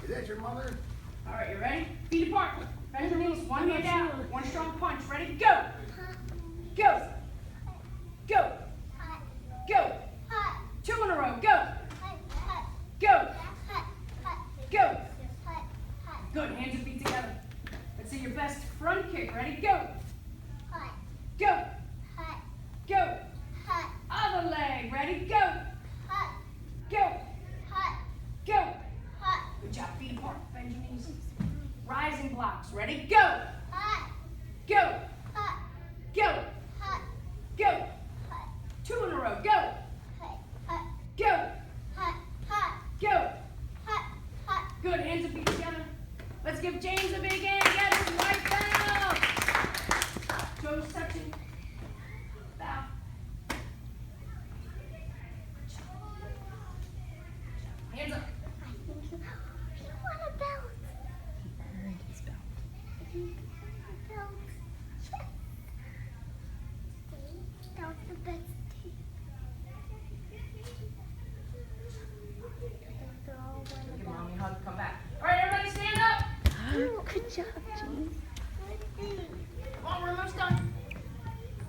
Is that your mother? All right, you ready? Feet apart. Bend your knees. One hand out. One strong punch. Ready? Go. Go. Go. Go. 2 in a row. Go. Go. Go. Good. Hands and feet together. Let's see your best front kick. Ready? Go. Go. Go. Other leg. Ready? Go. Go. Go. Good job. Feet apart. Bend your knees. Rising blocks. Ready? Go. Go. Go. Go. 2 in a row. Go. Go. Go. Good. Hands and feet together. Let's give James a big hand.